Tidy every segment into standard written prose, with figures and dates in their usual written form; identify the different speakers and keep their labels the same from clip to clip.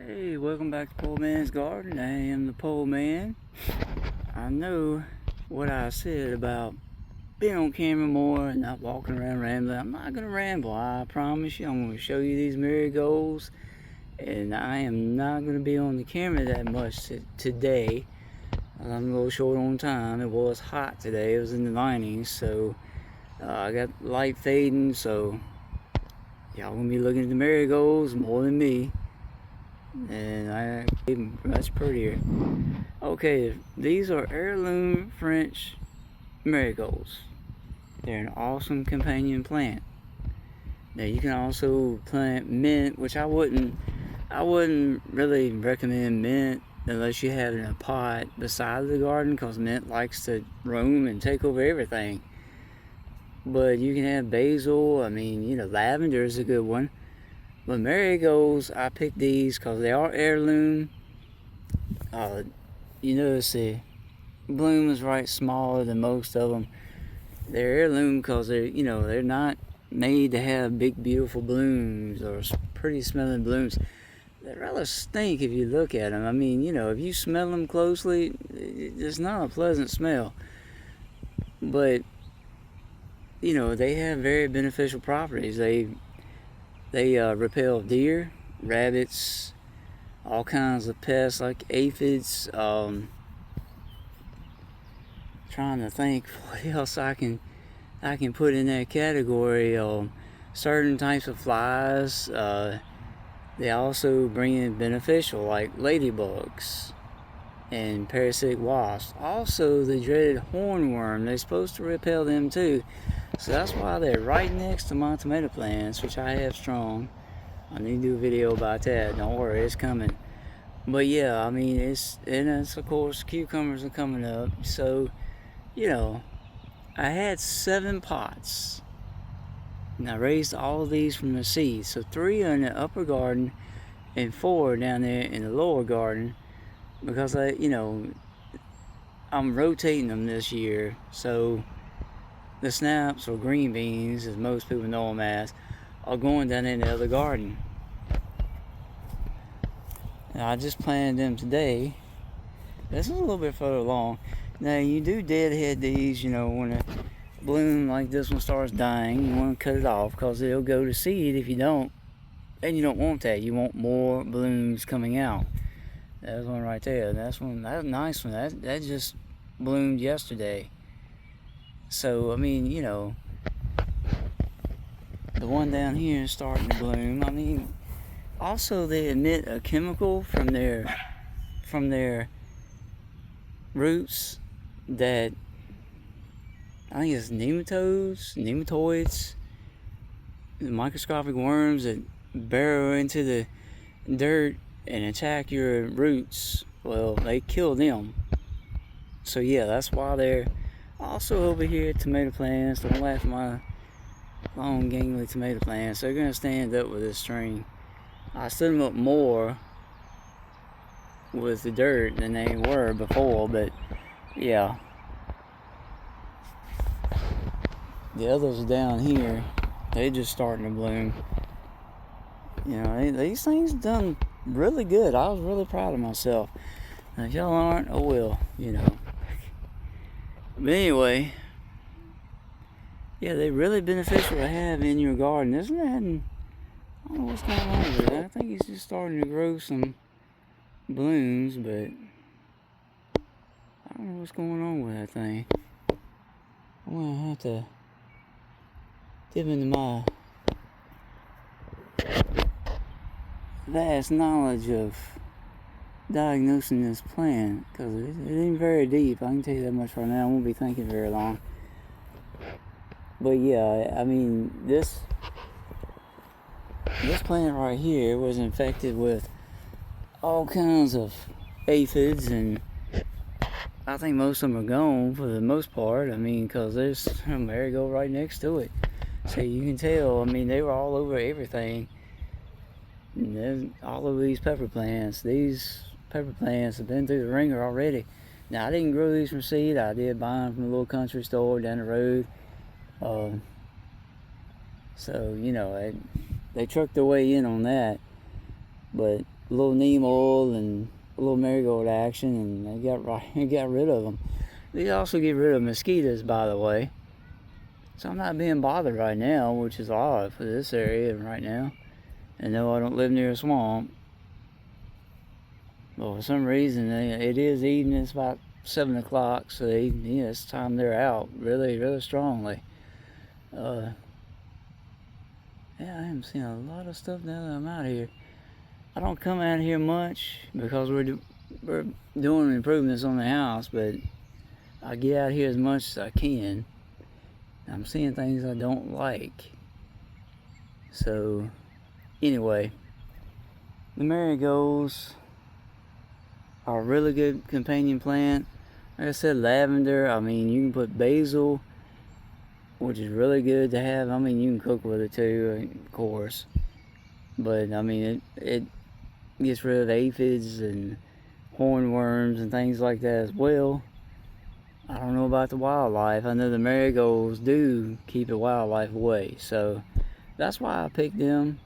Speaker 1: Hey, welcome back to Poor Man's Garden. I am the Poor Man. I know what I said about being on camera more and not walking around rambling. I'm not going to ramble, I promise you. I'm going to show you these marigolds, and I am not going to be on the camera that much today. I'm a little short on time. It was hot today. It was in the 90s, so I got light fading, so y'all going to be looking at the marigolds more than me. And even much prettier. Okay, these are heirloom French marigolds. They're an awesome companion plant. Now you can also plant mint, which I wouldn't really recommend mint unless you have it in a pot beside the garden, because mint likes to roam and take over everything. But you can have basil. Lavender is a good one. But marigolds, I picked these because they are heirloom. You notice the bloom is right smaller than most of them. They're heirloom because they're not made to have big beautiful blooms or pretty smelling blooms. They rather stink if you look at them. If you smell them closely, it's not a pleasant smell. But they have very beneficial properties. They repel deer, rabbits, all kinds of pests like aphids. Trying to think what else I can put in that category. Certain types of flies. They also bring in beneficial, like ladybugs and parasitic wasps. Also, the dreaded hornworm. They're supposed to repel them too. So that's why they're right next to my tomato plants, which I have strong. I need to do a video about that. Don't worry, it's coming. But yeah, it's of course cucumbers are coming up. So, I had 7 pots. And I raised all of these from the seeds. So 3 are in the upper garden and 4 down there in the lower garden, because I'm rotating them this year. So the snaps, or green beans as most people know them as, are going down in the other garden. Now I just planted them today. This is a little bit further along. Now you do deadhead these, when a bloom like this one starts dying, you want to cut it off because it'll go to seed if you don't. And you don't want that. You want more blooms coming out. There's one right there. That's a nice one. That just bloomed yesterday. So, the one down here is starting to bloom. Also they emit a chemical from their roots that I think it's nematoids, the microscopic worms that burrow into the dirt and attack your roots. Well, they kill them. So yeah, that's why they're also over here at tomato plants. Don't laugh at my long gangly tomato plants. They're gonna stand up with this string. I stood them up more with the dirt than they were before, but yeah. The others down here, they just starting to bloom. These things done really good. I was really proud of myself. Now, if y'all aren't, oh well, But anyway, yeah, they're really beneficial to have in your garden. Isn't that? I don't know what's going on with it. I think it's just starting to grow some blooms, but I don't know what's going on with that thing. I'm gonna have to dip into my vast knowledge of diagnosing this plant, because it ain't very deep. I can tell you that much right now. I won't be thinking very long. But yeah, this plant right here was infected with all kinds of aphids, and I think most of them are gone for the most part. Because there's a marigold right next to it. So you can tell, they were all over everything. And all over these pepper plants. These pepper plants have been through the ringer already. Now, I didn't grow these from seed. I did buy them from a little country store down the road. So, they trucked their way in on that. But a little neem oil and a little marigold action, and they got rid of them. They also get rid of mosquitoes, by the way. So I'm not being bothered right now, which is odd for this area right now. And no, I don't live near a swamp. But for some reason, it is evening. It's about 7 o'clock, so it's time they're out really, really strongly. Yeah, I am seeing a lot of stuff now that I'm out here. I don't come out here much because we're doing improvements on the house, but I get out here as much as I can. I'm seeing things I don't like. So, anyway, the marigolds are a really good companion plant. Like I said, lavender, I mean, you can put basil, which is really good to have. I mean, you can cook with it too, of course. But, I mean, it gets rid of aphids and hornworms and things like that as well. I don't know about the wildlife. I know the marigolds do keep the wildlife away. So, that's why I picked them.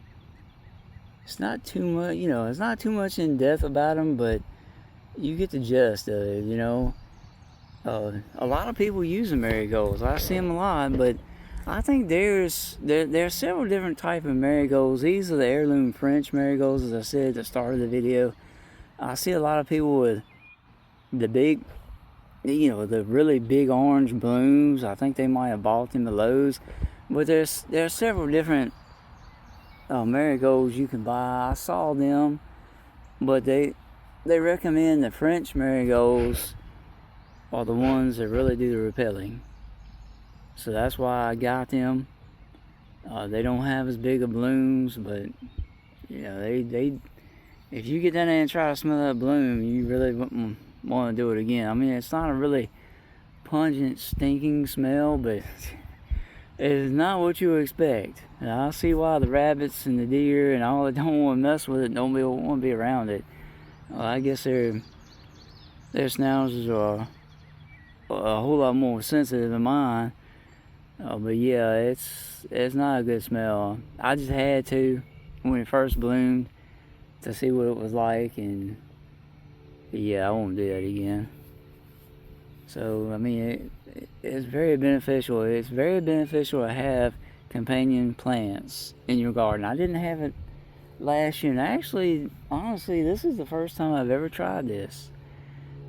Speaker 1: It's not too much, it's not too much in depth about them, but you get the gist of it, A lot of people use the marigolds. I see them a lot, but I think there are several different types of marigolds. These are the heirloom French marigolds, as I said at the start of the video. I see a lot of people with the big, the really big orange blooms. I think they might have bought them at Lowe's, but there are several different marigolds you can buy. I saw them, but they recommend the French marigolds are the ones that really do the repelling. So that's why I got them. They don't have as big of blooms, but they if you get down there and try to smell that bloom, you really wouldn't want to do it again. I mean, it's not a really pungent, stinking smell, but it is not what you expect. And I see why the rabbits and the deer and all that don't want to mess with it, don't want to be around it. I guess their schnauzers are a whole lot more sensitive than mine. But yeah, it's not a good smell. I just had to when it first bloomed to see what it was like, and yeah, I won't do that again. So I mean, it's very beneficial. It's very beneficial to have companion plants in your garden. I didn't have it last year, and actually, honestly, this is the first time I've ever tried this.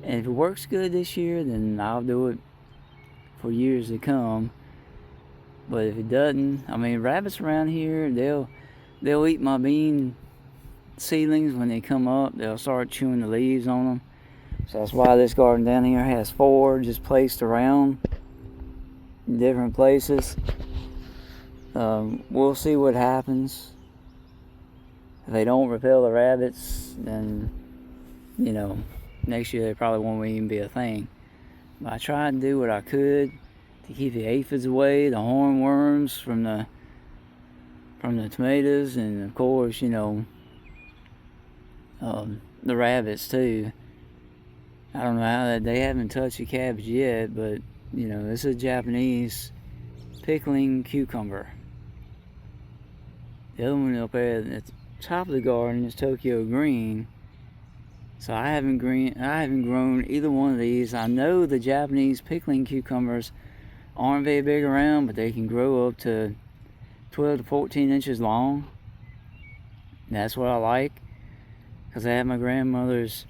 Speaker 1: And if it works good this year, then I'll do it for years to come. But if it doesn't, I mean, rabbits around here, they'll eat my bean seedlings when they come up. They'll start chewing the leaves on them. So that's why this garden down here has 4 just placed around in different places. We'll see what happens. If they don't repel the rabbits, then, next year they probably won't even be a thing. But I tried to do what I could to keep the aphids away, the hornworms from the tomatoes, and of course, the rabbits too. I don't know how they haven't touched the cabbage yet, but this is a Japanese pickling cucumber. The other one up there at the top of the garden is Tokyo Green. So I haven't grown either one of these. I know the Japanese pickling cucumbers aren't very big around, but they can grow up to 12 to 14 inches long. And that's what I like, because I have my grandmother's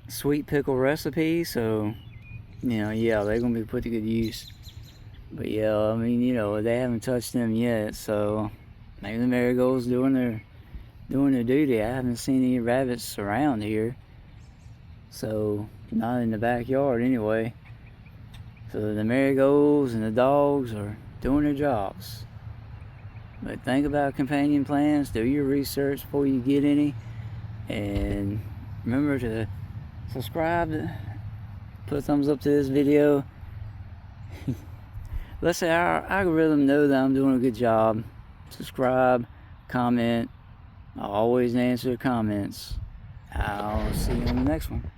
Speaker 1: sweet pickle recipe, so yeah, they're gonna be put to good use. But yeah, I mean, they haven't touched them yet, so maybe the marigolds doing their duty. I haven't seen any rabbits around here, so not in the backyard anyway. So the marigolds and the dogs are doing their jobs. But think about companion plants. Do your research before you get any, and remember to subscribe, put a thumbs up to this video. Let's say our algorithm know that I'm doing a good job. Subscribe, comment. I'll always answer comments. I'll see you on the next one.